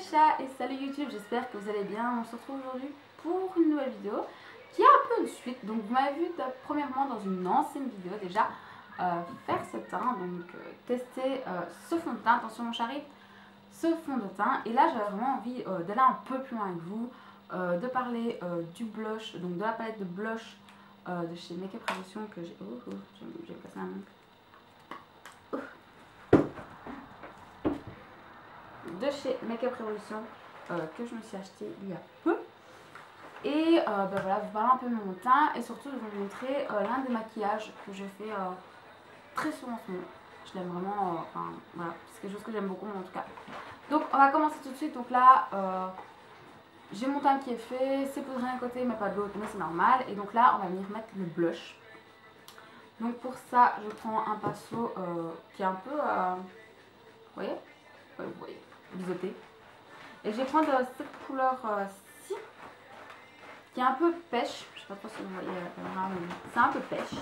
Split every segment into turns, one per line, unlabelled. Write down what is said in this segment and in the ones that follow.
chats et salut YouTube, j'espère que vous allez bien. On se retrouve aujourd'hui pour une nouvelle vidéo qui est un peu une suite. Donc vous m'avez vu premièrement dans une ancienne vidéo déjà faire ce teint, donc tester ce fond de teint. Attention mon chéri, ce fond de teint. Et là j'avais vraiment envie d'aller un peu plus loin avec vous, de parler du blush, donc de la palette de blush de chez Make Up Revolution que j'ai... j'ai passé un manque. De chez Make Up Revolution que je me suis acheté il y a peu. Et ben voilà, vous parler un peu de mon teint et surtout de vous montrer l'un des maquillages que je fais très souvent en ce moment. Je l'aime vraiment, enfin voilà, c'est quelque chose que j'aime beaucoup en tout cas. Donc on va commencer tout de suite. Donc là, j'ai mon teint qui est fait, c'est poudré d'un côté mais pas de l'autre, mais c'est normal. Et donc là, on va venir mettre le blush. Donc pour ça, je prends un pinceau qui est un peu, vous voyez, ouais, vous voyez, biseauté. Et je vais prendre cette couleur-ci, qui est un peu pêche. Je sais pas trop si vous voyez la caméra, mais c'est un peu pêche.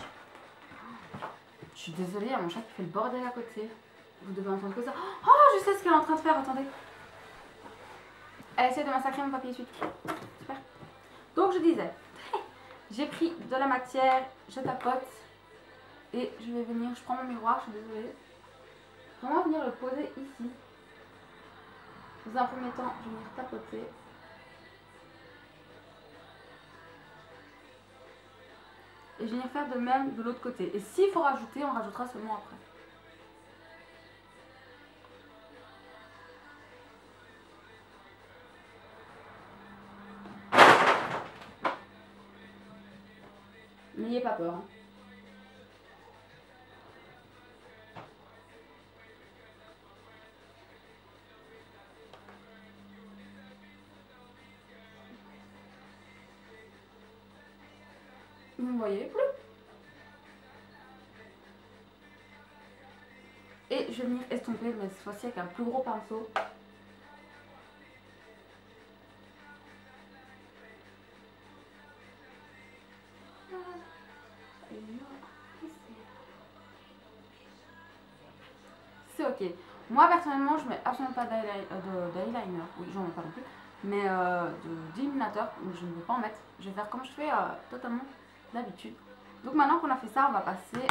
Je suis désolée, il y a mon chat qui fait le bordel à côté. Vous devez entendre que ça. Oh, je sais ce qu'elle est en train de faire, attendez. Elle essaie de massacrer mon papier suite. Super. Donc je disais, j'ai pris de la matière, je tapote. Et je vais venir, je prends mon miroir, je suis désolée. Vraiment venir le poser ici. Dans un premier temps, je vais venir tapoter. Et je vais venir faire de même de l'autre côté. Et s'il faut rajouter, on rajoutera seulement après. N'ayez pas peur. Hein. Vous ne voyez plus. Et je vais venir estomper, mais cette fois-ci avec un plus gros pinceau. C'est ok. Moi personnellement, je mets absolument pas d'eyeliner. Oui, j'en mets pas non plus. Mais d'illuminateur, je ne veux pas en mettre. Je vais faire comme je fais totalement d'habitude. Donc maintenant qu'on a fait ça, on va passer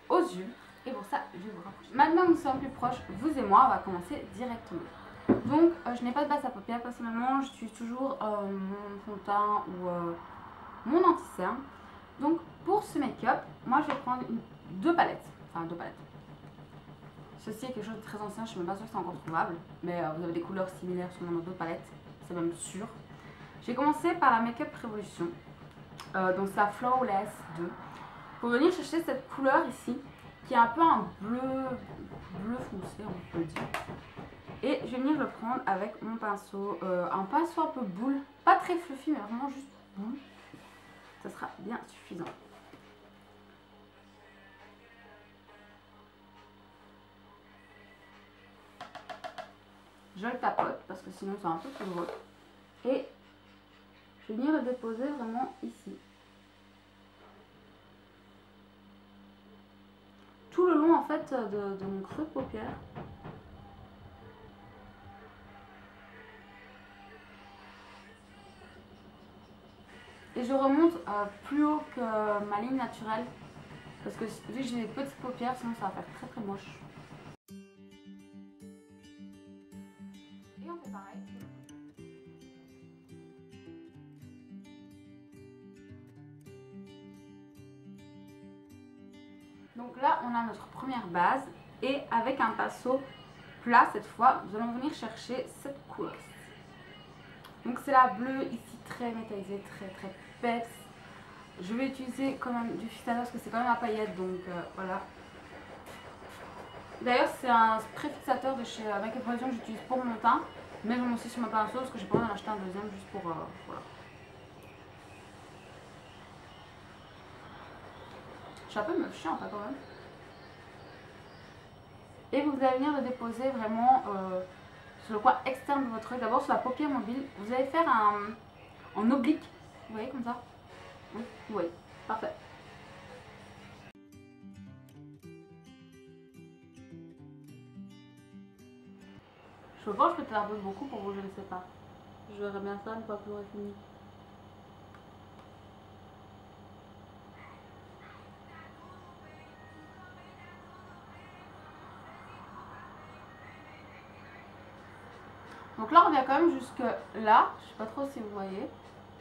aux yeux. Et pour ça, je vais vous rapprocher. Maintenant que nous sommes plus proches, vous et moi, on va commencer directement. Donc je n'ai pas de base à paupières personnellement. J'utilise toujours mon fond de teint ou mon anti-cerne. Donc pour ce make-up, moi je vais prendre deux palettes. Enfin deux palettes. Ceci est quelque chose de très ancien, je ne suis même pas sûre que c'est encore trouvable. Mais vous avez des couleurs similaires sur dans d'autres palettes, c'est même sûr. J'ai commencé par la Make Up Revolution. Donc c'est la Flawless 2. Pour venir chercher cette couleur ici, qui est un peu un bleu foncé, on peut le dire. Et je vais venir le prendre avec mon pinceau, un pinceau un peu boule. Pas très fluffy, mais vraiment juste boule. Ça sera bien suffisant. Je le tapote parce que sinon c'est un peu trop gros. Et je vais venir le déposer vraiment ici. Tout le long en fait de mon creux de paupière. Et je remonte plus haut que ma ligne naturelle. Parce que vu que j'ai des petites paupières, sinon ça va faire très très moche. Et on fait pareil. Donc là, on a notre première base et avec un pinceau plat cette fois, nous allons venir chercher cette couleur. Donc c'est la bleue ici, très métallisée, très peps. Je vais utiliser quand même du fixateur parce que c'est quand même à paillettes, donc voilà. D'ailleurs, c'est un spray fixateur de chez Make Up Revolution que j'utilise pour mon teint, mais j'en ai aussi sur ma pinceau parce que j'ai pas envie d'en acheter un deuxième juste pour voilà. Je suis un peu meuf chiante hein, quand même. Et vous allez venir le déposer vraiment sur le coin externe de votre œil. D'abord sur la paupière mobile. Vous allez faire en oblique. Vous voyez comme ça? Oui, vous voyez. Parfait. Je pense que je peux un peu beaucoup pour vous, je ne sais pas. Je verrai bien ça une fois que j'aurai fini. Donc là on vient quand même jusque là, je sais pas trop si vous voyez.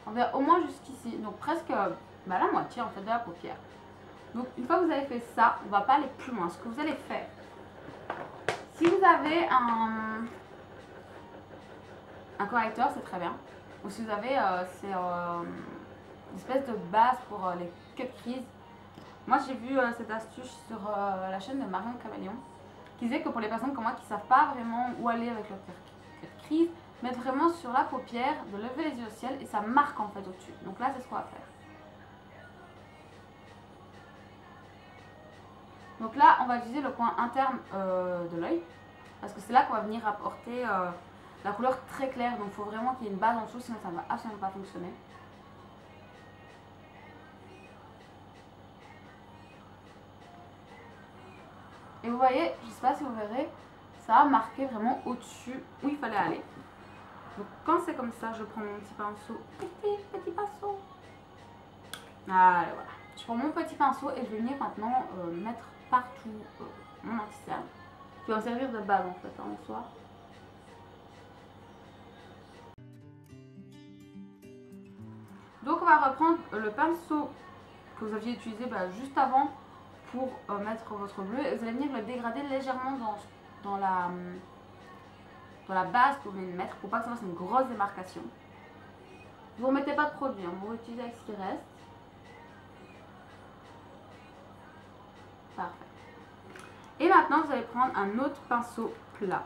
On vient au moins jusqu'ici, donc presque la moitié en fait de la paupière. Donc une fois que vous avez fait ça, on va pas aller plus loin. Ce que vous allez faire, si vous avez un correcteur, c'est très bien. Ou si vous avez une espèce de base pour les cut crease. Moi j'ai vu cette astuce sur la chaîne de Marion Caméléon qui disait que pour les personnes comme moi qui ne savent pas vraiment où aller avec leur cut crease, mettre vraiment sur la paupière, de lever les yeux au ciel et ça marque en fait au-dessus. Donc là c'est ce qu'on va faire. Donc là on va utiliser le coin interne de l'œil parce que c'est là qu'on va venir apporter la couleur très claire. Donc il faut vraiment qu'il y ait une base en dessous, sinon ça ne va absolument pas fonctionner. Et vous voyez, je ne sais pas si vous verrez, ça a marqué vraiment au-dessus où il fallait aller. Donc quand c'est comme ça, je prends mon petit pinceau, petit pinceau. Allez, voilà. Je prends mon petit pinceau et je vais venir maintenant mettre partout mon anti-cerne, qui va me servir de base en fait en soi. Donc on va reprendre le pinceau que vous aviez utilisé juste avant pour mettre votre bleu et vous allez venir le dégrader légèrement dans la base que vous venez de mettre pour pas que ça fasse une grosse démarcation. Vous ne mettez pas de produit, hein, vous utilisez avec ce qui reste. Parfait. Et maintenant vous allez prendre un autre pinceau plat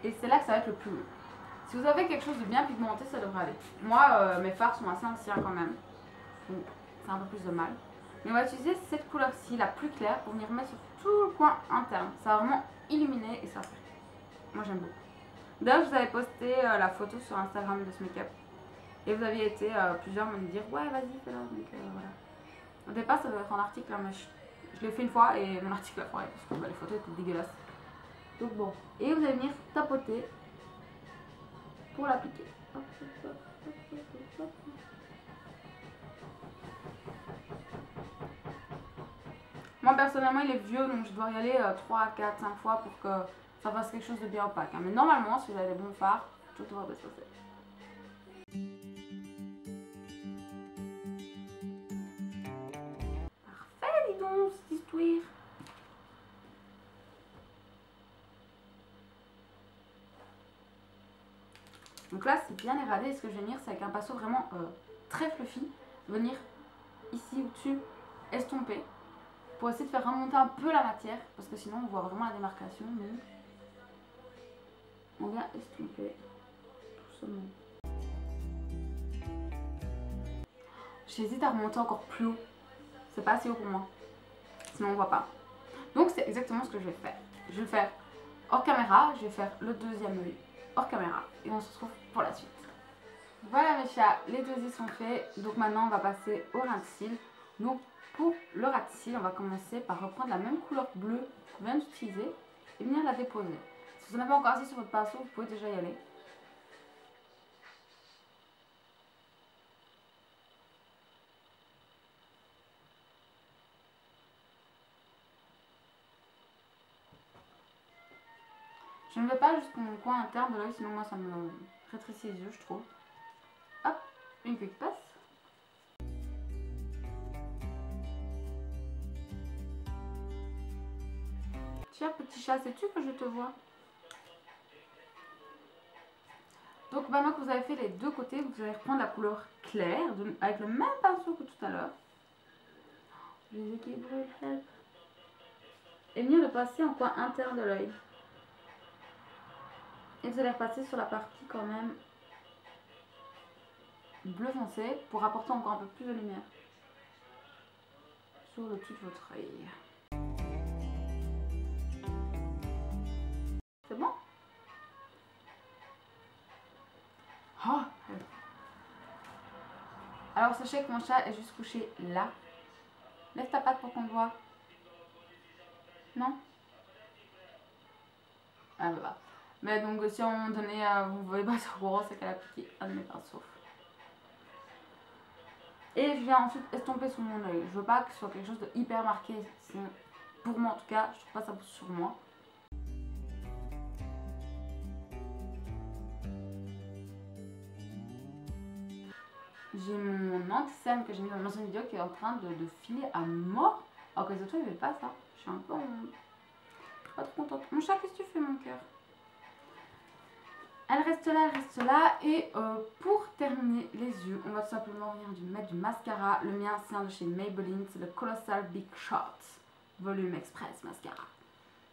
et c'est là que ça va être le plus long. Si vous avez quelque chose de bien pigmenté, ça devrait aller. Moi, mes fards sont assez anciens quand même, donc c'est un peu plus de mal. Mais on va utiliser cette couleur-ci, la plus claire, pour venir mettre sur tout le coin interne. Ça va vraiment illuminer et ça fait. Moi j'aime beaucoup. D'ailleurs, je vous avais posté la photo sur Instagram de ce make-up. Et vous aviez été plusieurs à me dire ouais vas-y fais-le. Donc voilà. Au départ ça devait être un article, hein, mais je l'ai fait une fois et mon article a foiré parce que les photos étaient dégueulasses. Donc bon. Et vous allez venir tapoter pour l'appliquer. Moi personnellement il est vieux donc je dois y aller 3, 4, 5 fois pour que ça fasse quelque chose de bien opaque. Hein. Mais normalement si vous avez des bons fards, tout devrait bien se passer. Parfait, dis donc, cette histoire. Donc là c'est bien éradé et ce que je vais venir c'est avec un pinceau vraiment très fluffy, venir ici au-dessus estomper pour essayer de faire remonter un peu la matière parce que sinon on voit vraiment la démarcation. Donc on vient estomper doucement. J'hésite à remonter encore plus haut, c'est pas assez haut pour moi, sinon on voit pas. Donc c'est exactement ce que je vais faire. Je vais le faire hors caméra, je vais faire le deuxième œil hors caméra et on se retrouve pour la suite. Voilà mes chats, les deux yeux sont faits, donc maintenant on va passer au ras de cils. Donc pour le ras de cils, on va commencer par reprendre la même couleur bleue qu'on vient d'utiliser et venir la déposer. Si vous n'avez pas encore assis sur votre pinceau, vous pouvez déjà y aller. Je ne vais pas jusqu'au coin interne de l'œil, sinon moi ça me rétrécit les yeux je trouve. Hop, une quick passe. Tiens petit chat, sais-tu que je te vois? Donc maintenant que vous avez fait les deux côtés, vous allez reprendre la couleur claire avec le même pinceau que tout à l'heure. Je les équilibre, help. Et venir le passer en coin interne de l'œil. Et vous allez repasser sur la partie quand même bleu foncé pour apporter encore un peu plus de lumière sur le dessus de votre œil. C'est bon? Oh. Alors sachez que mon chat est juste couché là. Lève ta patte pour qu'on le voit. Non? Ah bah. Mais donc si à un moment donné vous ne voyez pas ce courant, c'est qu'elle a piqué un de mes pinceaux. Et je viens ensuite estomper sur mon oeil. Je veux pas que ce soit quelque chose de hyper marqué. Pour moi en tout cas, je trouve pas ça beau sur moi. J'ai mon anti-cerne que j'ai mis dans l'ancienne vidéo qui est en train de filer à mort. Alors que les autres fois, il n'y avait pas ça. Je suis un peu pas trop contente. Mon chat, qu'est-ce que tu fais, mon cœur? Elle reste là. Et pour terminer les yeux, on va tout simplement venir mettre du mascara. Le mien, c'est un de chez Maybelline. C'est le Colossal Big Shot Volume Express Mascara.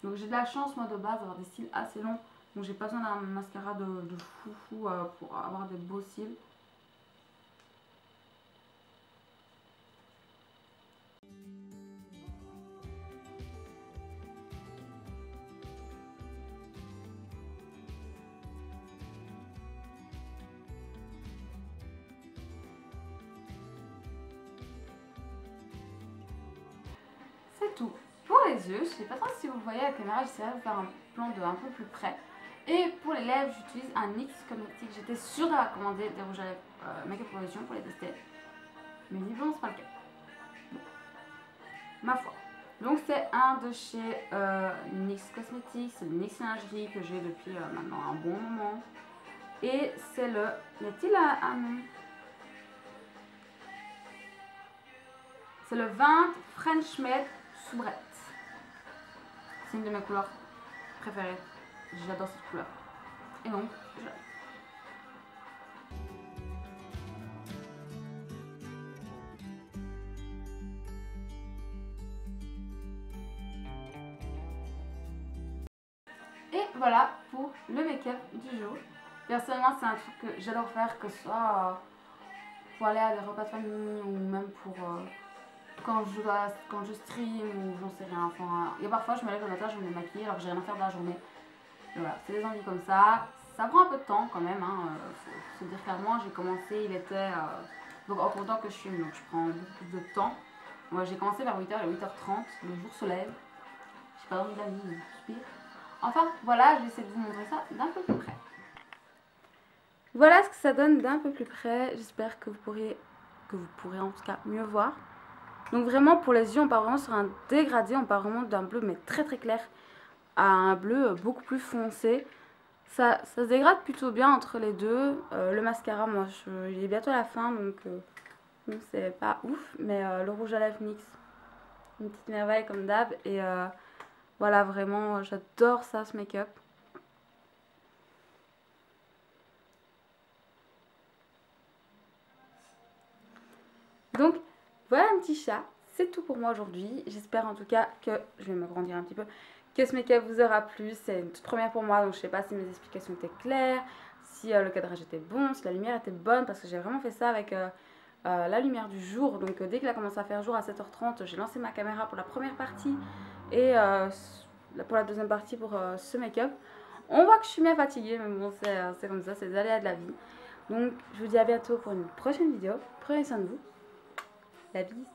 Donc j'ai de la chance, moi, de base, d'avoir des cils assez longs. Donc j'ai pas besoin d'un mascara de foufou pour avoir des beaux cils. C'est tout. Pour les yeux, je sais pas trop si vous le voyez à la caméra, j'essaierai de faire un plan de un peu plus près. Et pour les lèvres, j'utilise un NYX Cosmetics. J'étais sûre d'avoir commandé des rouges à lèvres Make Up Evolution pour les tester. Mais visiblement, c'est pas le cas. Bon. Ma foi. Donc c'est un de chez NYX Cosmetics, c'est le NYX Lingerie que j'ai depuis maintenant un bon moment. Et c'est le... Y a-t-il un nom? C'est le 20 French Made Soubrette. C'est une de mes couleurs préférées. J'adore cette couleur. Et donc, je... Et voilà pour le make-up du jour. Personnellement, c'est un truc que j'adore faire, que ce soit pour aller à des repas de famille ou même pour quand je stream ou j'en sais rien. Enfin, et parfois, je me lève le matin, je me maquille alors que j'ai rien à faire de la journée. Et voilà, c'est des envies comme ça. Ça prend un peu de temps quand même. Faut se dire clairement, j'ai commencé, il était donc en comptant que je fume, donc je prends beaucoup plus de temps. Moi, j'ai commencé vers 8h et 8h30, le jour se lève. J'ai pas envie de la vie, je soupire. Enfin, voilà, je vais essayer de vous montrer ça d'un peu plus près. Voilà ce que ça donne d'un peu plus près. J'espère que vous pourrez en tout cas mieux voir. Donc vraiment pour les yeux, on part vraiment sur un dégradé. On part vraiment d'un bleu mais très très clair à un bleu beaucoup plus foncé. Ça se dégrade plutôt bien entre les deux. Le mascara, moi, il est bientôt à la fin, donc c'est pas ouf. Mais le rouge à lèvres NYX, une petite merveille comme d'hab. Et voilà, vraiment, j'adore ça, ce make-up. Donc, voilà un petit chat. C'est tout pour moi aujourd'hui. J'espère en tout cas que, je vais m'agrandir un petit peu, que ce make-up vous aura plu. C'est une toute première pour moi, donc je sais pas si mes explications étaient claires, si le cadrage était bon, si la lumière était bonne, parce que j'ai vraiment fait ça avec la lumière du jour. Donc dès qu'il a commencé à faire jour à 7h30, j'ai lancé ma caméra pour la première partie et pour la deuxième partie pour ce make-up. On voit que je suis bien fatiguée, mais bon, c'est comme ça, c'est les aléas de la vie. Donc je vous dis à bientôt pour une prochaine vidéo. Prenez soin de vous. La bise.